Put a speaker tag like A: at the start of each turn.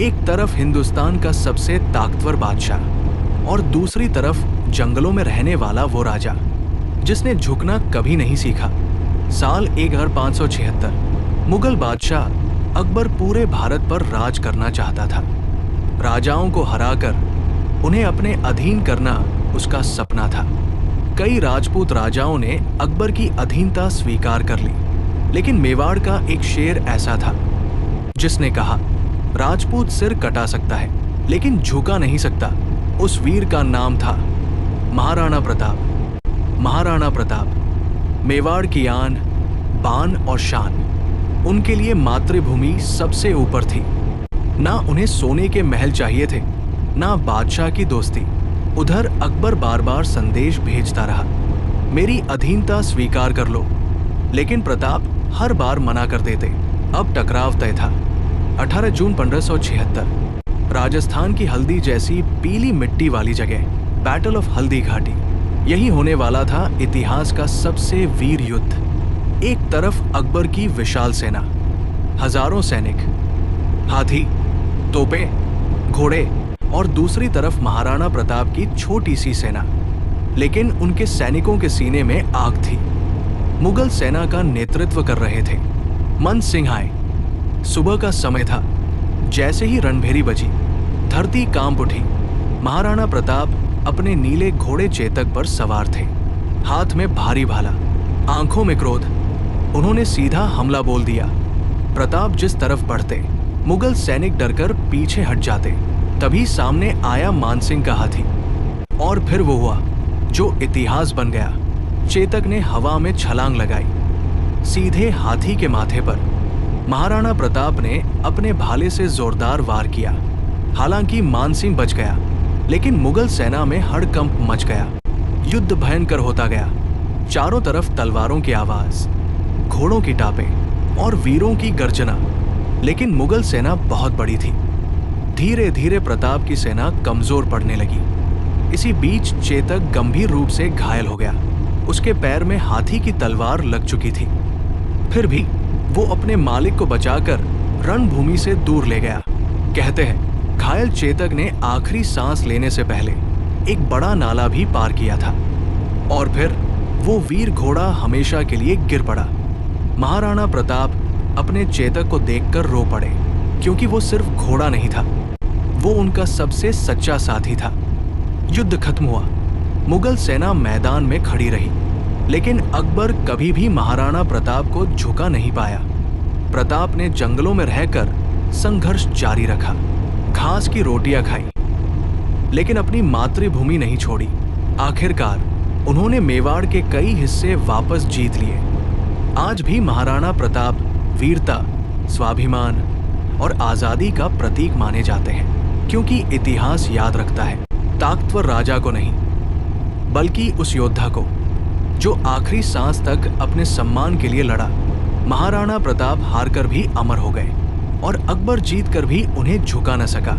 A: एक तरफ हिंदुस्तान का सबसे ताकतवर बादशाह और दूसरी तरफ जंगलों में रहने वाला वो राजा जिसने झुकना कभी नहीं सीखा। साल 1576 मुगल बादशाह अकबर पूरे भारत पर राज करना चाहता था। राजाओं को हराकर उन्हें अपने अधीन करना उसका सपना था। कई राजपूत राजाओं ने अकबर की अधीनता स्वीकार कर ली, लेकिन मेवाड़ का एक शेर ऐसा था जिसने कहा, राजपूत सिर कटा सकता है लेकिन झुका नहीं सकता। उस वीर का नाम था महाराणा प्रताप। महाराणा प्रताप मेवाड़ की आन, बान और शान। उनके लिए मातृभूमि सबसे ऊपर थी। ना उन्हें सोने के महल चाहिए थे, ना बादशाह की दोस्ती। उधर अकबर बार बार संदेश भेजता रहा, मेरी अधीनता स्वीकार कर लो, लेकिन प्रताप हर बार मना कर देते। अब टकराव तय था। 18 जून 1576 राजस्थान की हल्दी जैसी पीली मिट्टी वाली जगह, बैटल ऑफ हल्दी घाटी। यही होने वाला था इतिहास का सबसे वीर युद्ध। एक तरफ अकबर की विशाल सेना, हजारों सैनिक, हाथी, तोपें, घोड़े, और दूसरी तरफ महाराणा प्रताप की छोटी सी सेना, लेकिन उनके सैनिकों के सीने में आग थी। मुगल सेना का नेतृत्व कर रहे थे मन सिंह आए। सुबह का समय था। जैसे ही रणभेरी बजी, धरती कांप उठी। महाराणा प्रताप अपने नीले घोड़े चेतक पर सवार थे, हाथ में भारी भाला, आंखों में क्रोध। उन्होंने सीधा हमला बोल दिया। प्रताप जिस तरफ बढ़ते, मुगल सैनिक डरकर पीछे हट जाते। तभी सामने आया मानसिंह का हाथी, और फिर वो हुआ जो इतिहास बन गया। चेतक ने हवा में छलांग लगाई, सीधे हाथी के माथे पर। महाराणा प्रताप ने अपने भाले से जोरदार वार किया। हालांकि मानसिंह बच गया, लेकिन मुगल सेना में हड़कंप मच गया। युद्ध भयंकर होता गया। चारों तरफ तलवारों की आवाज, घोड़ों की टापें और वीरों की गर्जना। लेकिन मुगल सेना बहुत बड़ी थी। धीरे धीरे प्रताप की सेना कमजोर पड़ने लगी। इसी बीच चेतक गंभीर रूप से घायल हो गया। उसके पैर में हाथी की तलवार लग चुकी थी। फिर भी वो अपने मालिक को बचाकर रणभूमि से दूर ले गया। कहते हैं घायल चेतक ने आखिरी सांस लेने से पहले एक बड़ा नाला भी पार किया था, और फिर वो वीर घोड़ा हमेशा के लिए गिर पड़ा। महाराणा प्रताप अपने चेतक को देखकर रो पड़े, क्योंकि वो सिर्फ घोड़ा नहीं था, वो उनका सबसे सच्चा साथी था। युद्ध खत्म हुआ। मुगल सेना मैदान में खड़ी रही, लेकिन अकबर कभी भी महाराणा प्रताप को झुका नहीं पाया। प्रताप ने जंगलों में रहकर संघर्ष जारी रखा, घास की रोटियां खाई, लेकिन अपनी मातृभूमि नहीं छोड़ी। आखिरकार उन्होंने मेवाड़ के कई हिस्से वापस जीत लिए। आज भी महाराणा प्रताप वीरता, स्वाभिमान और आजादी का प्रतीक माने जाते हैं, क्योंकि इतिहास याद रखता है ताकतवर राजा को नहीं, बल्कि उस योद्धा को जो आखिरी सांस तक अपने सम्मान के लिए लड़ा। महाराणा प्रताप हारकर भी अमर हो गए, और अकबर जीतकर भी उन्हें झुका न सका।